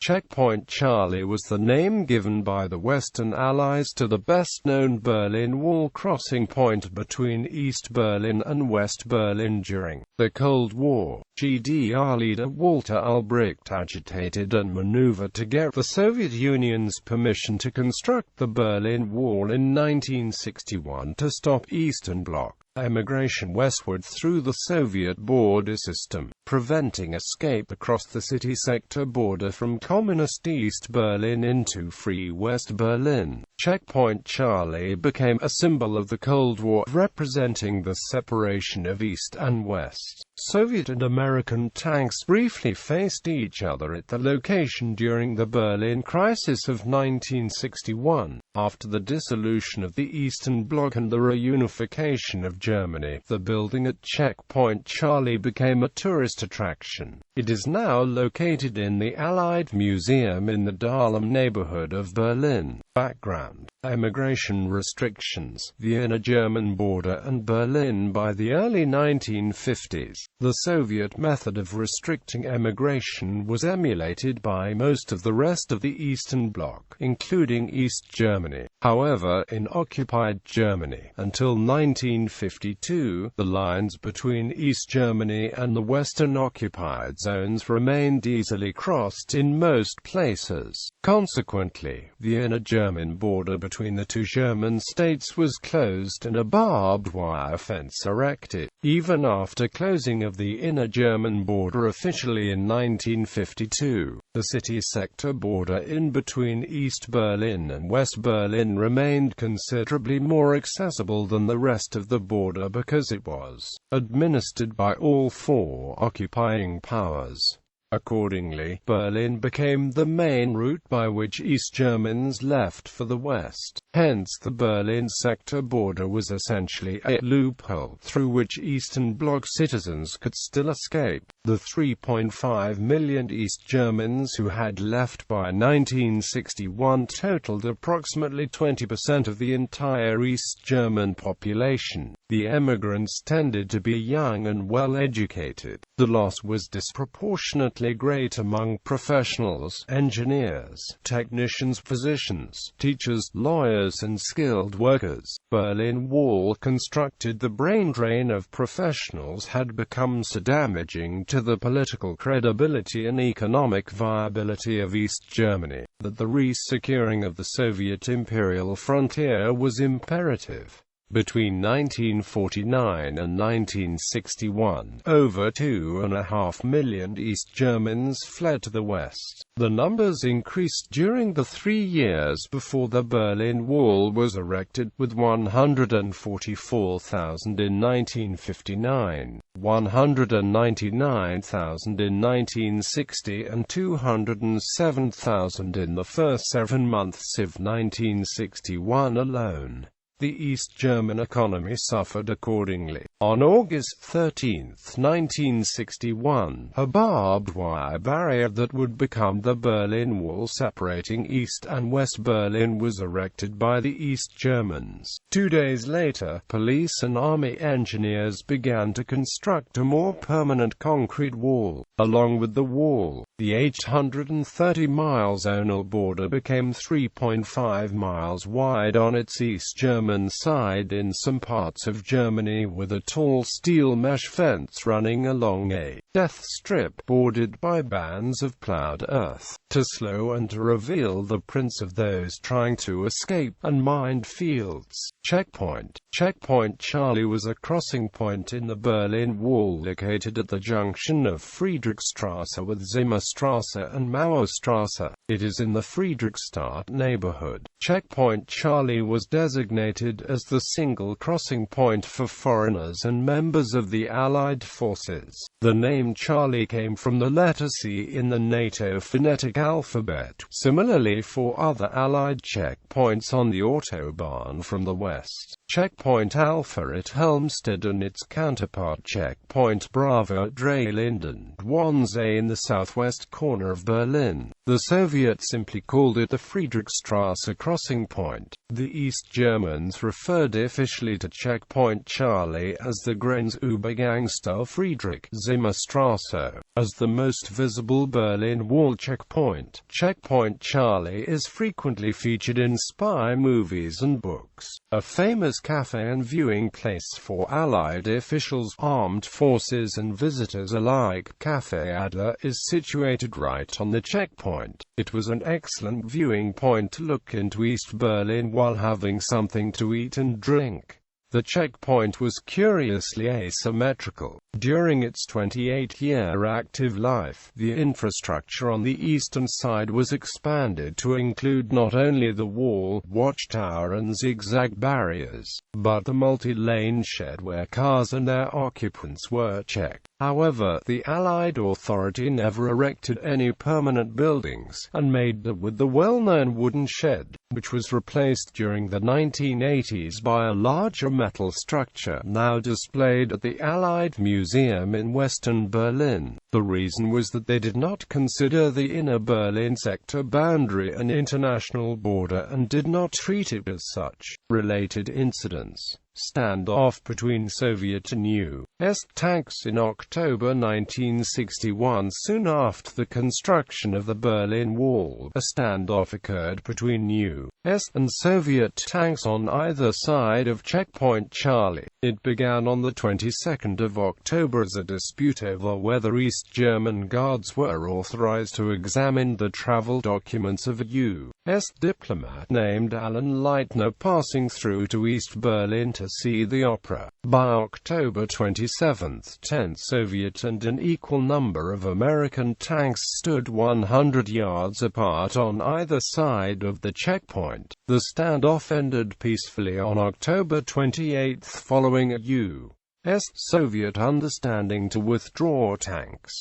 Checkpoint Charlie was the name given by the Western Allies to the best-known Berlin Wall crossing point between East Berlin and West Berlin during the Cold War.GDR. Leader Walter Ulbricht agitated and maneuvered to get the Soviet Union's permission to construct the Berlin Wall in 1961 to stop Eastern Bloc emigration westward through the Soviet border system, preventing escape across the city sector border from Communist East Berlin into free West Berlin. Checkpoint Charlie became a symbol of the Cold War, representing the separation of East and West. Soviet and American tanks briefly faced each other at the location during the Berlin Crisis of 1961. After the dissolution of the Eastern Bloc and the reunification of Germany, the building at Checkpoint Charlie became a tourist attraction. It is now located in the Allied Museum in the Dahlem neighborhood of Berlin. Background: emigration restrictions, Vienna-German border and Berlin. By the early 1950s, the Soviet method of restricting emigration was emulated by most of the rest of the Eastern Bloc, including East Germany. However, in occupied Germany, until 1952, the lines between East Germany and the Western occupied zones remained easily crossed in most places. Consequently, Vienna-German border between the two German states was closed and a barbed wire fence erected. Even after closing of the inner German border officially in 1952, the city sector border in between East Berlin and West Berlin remained considerably more accessible than the rest of the border because it was administered by all four occupying powers. Accordingly, Berlin became the main route by which East Germans left for the West. Hence the Berlin sector border was essentially a loophole through which Eastern Bloc citizens could still escape. The 3.5 million East Germans who had left by 1961 totaled approximately 20% of the entire East German population. The emigrants tended to be young and well-educated. The loss was disproportionately great among professionals, engineers, technicians, physicians, teachers, lawyers and skilled workers. Berlin Wall constructed, the brain drain of professionals had become so damaging to the political credibility and economic viability of East Germany, that the re-securing of the Soviet imperial frontier was imperative. Between 1949 and 1961, over 2.5 million East Germans fled to the West. The numbers increased during the 3 years before the Berlin Wall was erected, with 144,000 in 1959, 199,000 in 1960 and 207,000 in the first 7 months of 1961 alone. The East German economy suffered accordingly. On August 13, 1961, a barbed wire barrier that would become the Berlin Wall separating East and West Berlin was erected by the East Germans. 2 days later, police and army engineers began to construct a more permanent concrete wall. Along with the wall, the 830-mile zonal border became 3.5 miles wide on its East German side in some parts of Germany, with a tall steel mesh fence running along a death strip bordered by bands of plowed earth, to slow and to reveal the prints of those trying to escape, and mined fields. Checkpoint Charlie was a crossing point in the Berlin Wall located at the junction of Friedrichstrasse with Zimmerstrasse and Mauerstrasse. It is in the Friedrichstadt neighborhood. Checkpoint Charlie was designated as the single crossing point for foreigners and members of the Allied forces. The name Charlie came from the letter C in the NATO phonetic alphabet. Similarly for other Allied checkpoints on the Autobahn from the west, Checkpoint Alpha at Helmstedt and its counterpart Checkpoint Bravo at Dreilinden, Wannsee in the southwest corner of Berlin. The Soviets simply called it the Friedrichstrasse crossing point. The East Germans referred officially to Checkpoint Charlie as the Grenzübergangstelle Friedrich Zimmerstrasse. as the most visible Berlin Wall checkpoint. Checkpoint Charlie is frequently featured in spy movies and books. A famous cafe and viewing place for Allied officials, armed forces and visitors alike, Café Adler is situated right on the checkpoint. It was an excellent viewing point to look into East Berlin while having something to eat and drink. The checkpoint was curiously asymmetrical. During its 28-year active life, the infrastructure on the eastern side was expanded to include not only the wall, watchtower and zigzag barriers, but the multi-lane shed where cars and their occupants were checked. However, the Allied authority never erected any permanent buildings, and made do with the well-known wooden shed, which was replaced during the 1980s by a larger metal structure, now displayed at the Allied Museum in Western Berlin. The reason was that they did not consider the inner Berlin sector boundary an international border and did not treat it as such. Related incidents: standoff between Soviet and U.S. tanks in October 1961. Soon after the construction of the Berlin Wall, a standoff occurred between U.S. and Soviet tanks on either side of Checkpoint Charlie. It began on the 22nd of October as a dispute over whether East German guards were authorized to examine the travel documents of a U.S. diplomat named Alan Leitner passing through to East Berlin to see the opera. By October 27, 10 Soviet and an equal number of American tanks stood 100 yards apart on either side of the checkpoint. The standoff ended peacefully on October 28 following a U.S.-Soviet understanding to withdraw tanks.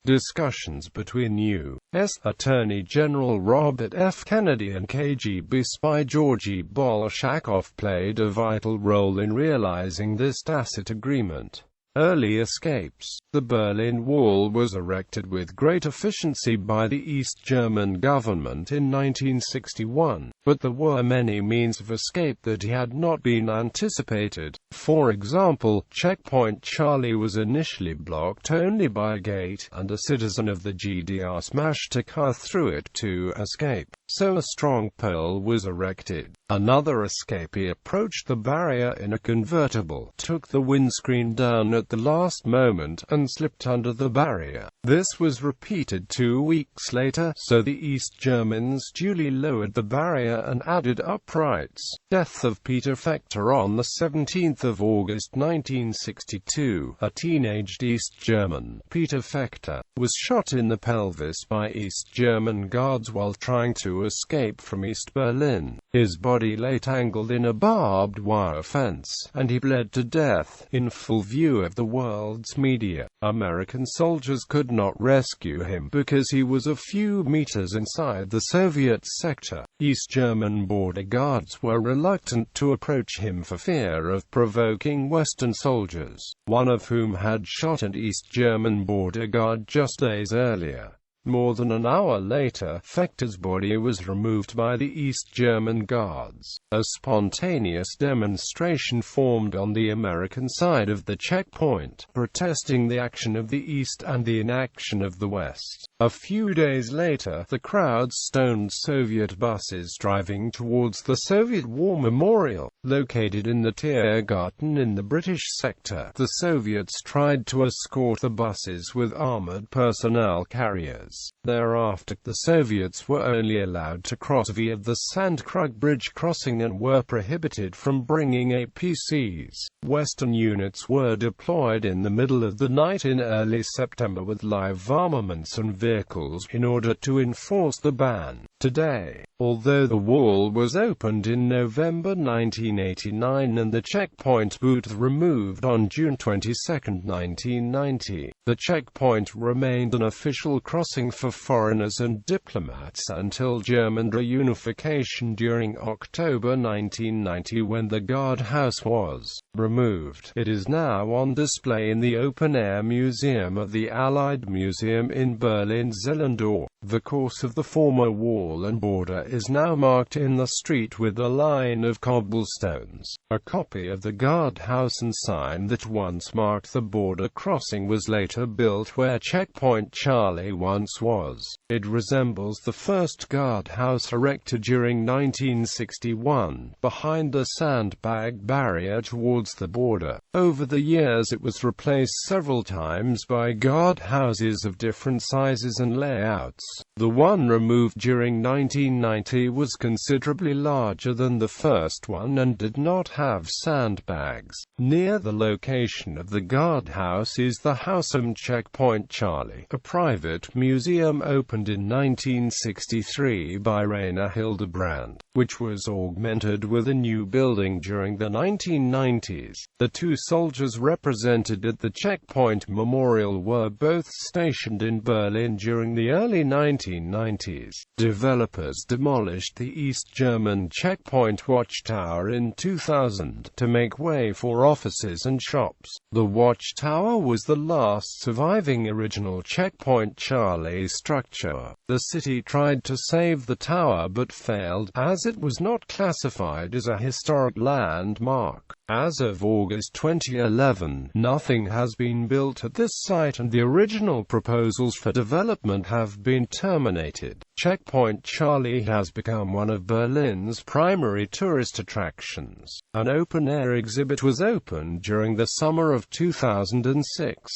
Discussions between U.S. Attorney General Robert F. Kennedy and KGB spy Georgy Bolshakov played a vital role in realizing this tacit agreement. Early escapes. The Berlin Wall was erected with great efficiency by the East German government in 1961, but there were many means of escape that had not been anticipated. For example, Checkpoint Charlie was initially blocked only by a gate, and a citizen of the GDR smashed a car through it to escape, so a strong pole was erected. Another escapee approached the barrier in a convertible, took the windscreen down at the last moment, and slipped under the barrier. This was repeated 2 weeks later, so the East Germans duly lowered the barrier and added uprights. Death of Peter Fechter on the 17th of August 1962. A teenaged East German, Peter Fechter, was shot in the pelvis by East German guards while trying to escape from East Berlin. His body lay tangled in a barbed wire fence, and he bled to death, in full view of the world's media. American soldiers could not rescue him because he was a few meters inside the Soviet sector. East German border guards were reluctant to approach him for fear of provoking Western soldiers, one of whom had shot an East German border guard just days earlier. More than an hour later, Fechter's body was removed by the East German guards. A spontaneous demonstration formed on the American side of the checkpoint, protesting the action of the East and the inaction of the West. A few days later, the crowd stoned Soviet buses driving towards the Soviet War Memorial, located in the Tiergarten in the British sector. The Soviets tried to escort the buses with armored personnel carriers. Thereafter, the Soviets were only allowed to cross via the Sandkrug Bridge crossing and were prohibited from bringing APCs. Western units were deployed in the middle of the night in early September with live armaments and vehicles in order to enforce the ban. Today, although the wall was opened in November 1989 and the checkpoint booth removed on June 22, 1990, the checkpoint remained an official crossing for foreigners and diplomats until German reunification during October 1990 when the guardhouse was removed. It is now on display in the open-air museum of the Allied Museum in Berlin. Berlin-Zehlendorf. The course of the former wall and border is now marked in the street with a line of cobblestones. A copy of the guardhouse and sign that once marked the border crossing was later built where Checkpoint Charlie once was. It resembles the first guardhouse erected during 1961, behind a sandbag barrier towards the border. Over the years it was replaced several times by guardhouses of different sizes and layouts. The one removed during 1990 was considerably larger than the first one and did not have sandbags. Near the location of the guardhouse is the Hausum Checkpoint Charlie, a private museum opened in 1963 by Rainer Hildebrand, which was augmented with a new building during the 1990s. The two soldiers represented at the checkpoint memorial were both stationed in Berlin during the early 1990s. Developers demolished the East German checkpoint watchtower in 2000 to make way for offices and shops. The watchtower was the last surviving original Checkpoint Charlie structure. The city tried to save the tower but failed, as it was not classified as a historic landmark. As of August 2011, nothing has been built at this site and the original proposals for development have been terminated. Checkpoint Charlie has become one of Berlin's primary tourist attractions. An open-air exhibit was opened during the summer of 2006.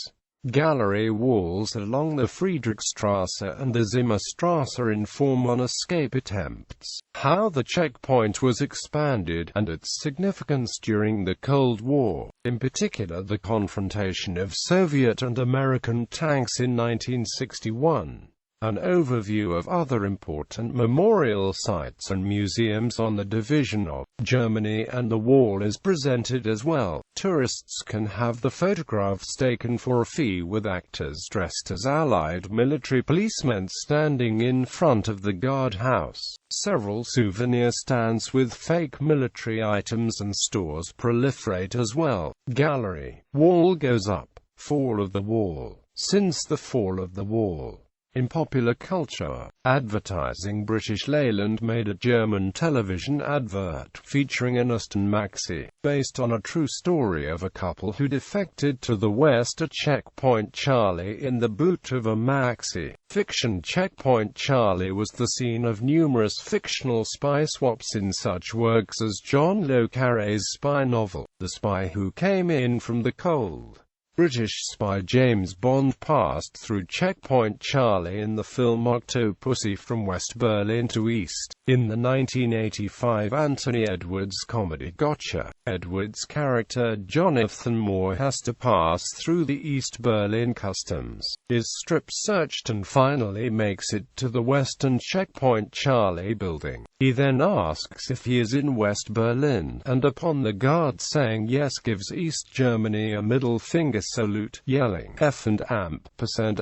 Gallery walls along the Friedrichstrasse and the Zimmerstrasse inform on escape attempts, how the checkpoint was expanded, and its significance during the Cold War, in particular the confrontation of Soviet and American tanks in 1961. An overview of other important memorial sites and museums on the division of Germany and the wall is presented as well. Tourists can have the photographs taken for a fee with actors dressed as Allied military policemen standing in front of the guardhouse. Several souvenir stands with fake military items and stores proliferate as well. Gallery. Wall goes up. Fall of the wall. Since the fall of the wall. In popular culture, advertising, British Leyland made a German television advert featuring an Aston Maxi, based on a true story of a couple who defected to the West at Checkpoint Charlie in the boot of a Maxi. Fiction. Checkpoint Charlie was the scene of numerous fictional spy swaps in such works as John le Carré's spy novel, The Spy Who Came In From the Cold. British spy James Bond passed through Checkpoint Charlie in the film Octopussy from West Berlin to East. In the 1985 Anthony Edwards comedy Gotcha, Edwards' character Jonathan Moore has to pass through the East Berlin customs, is strip-searched and finally makes it to the Western Checkpoint Charlie building. He then asks if he is in West Berlin, and upon the guard saying yes gives East Germany a middle finger salute, yelling F and amp%*.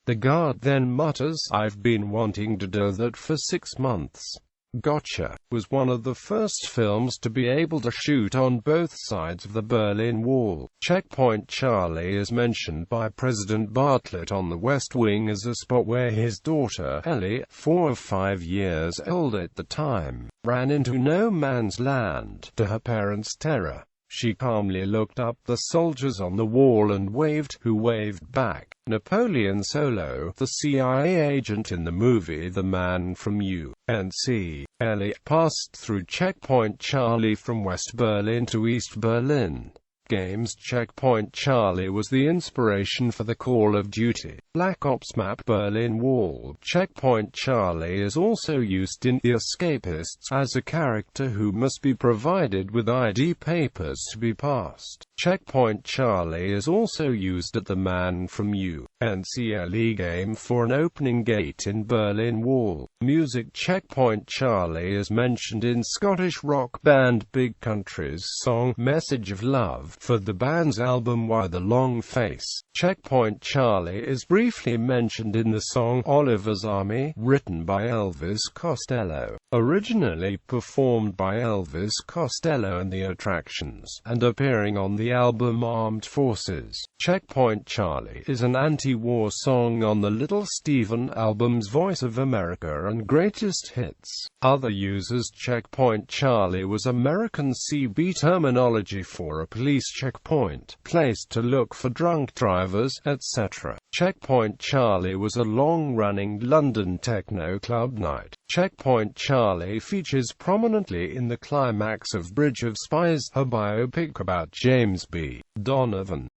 The guard then mutters, "I've been wanting to do that for 6 months." Gotcha was one of the first films to be able to shoot on both sides of the Berlin Wall. Checkpoint Charlie is mentioned by President Bartlett on the West Wing as a spot where his daughter, Ellie, 4 or 5 years old at the time, ran into no man's land. To her parents' terror, she calmly looked up the soldiers on the wall and waved, who waved back. Napoleon Solo, the CIA agent in the movie The Man from U.N.C. Ellie passed through Checkpoint Charlie from West Berlin to East Berlin. Games. Checkpoint Charlie was the inspiration for the Call of Duty Black Ops map Berlin Wall. Checkpoint Charlie is also used in The Escapists as a character who must be provided with ID papers to be passed. Checkpoint Charlie is also used at the Man from U.N.C. LE game for an opening gate in Berlin Wall. Music. Checkpoint Charlie is mentioned in Scottish rock band Big Country's song Message of Love for the band's album Why the Long Face. Checkpoint Charlie is briefly mentioned in the song Oliver's Army, written by Elvis Costello, originally performed by Elvis Costello and the Attractions, and appearing on the album Armed Forces. Checkpoint Charlie is an anti-war song on the Little Steven album's Voice of America and Greatest Hits. Other users. Checkpoint Charlie was American CB terminology for a police checkpoint, place to look for drunk drivers, etc. Checkpoint Charlie was a long-running London techno club night. Checkpoint Charlie features prominently in the climax of Bridge of Spies, a biopic about James B. Donovan.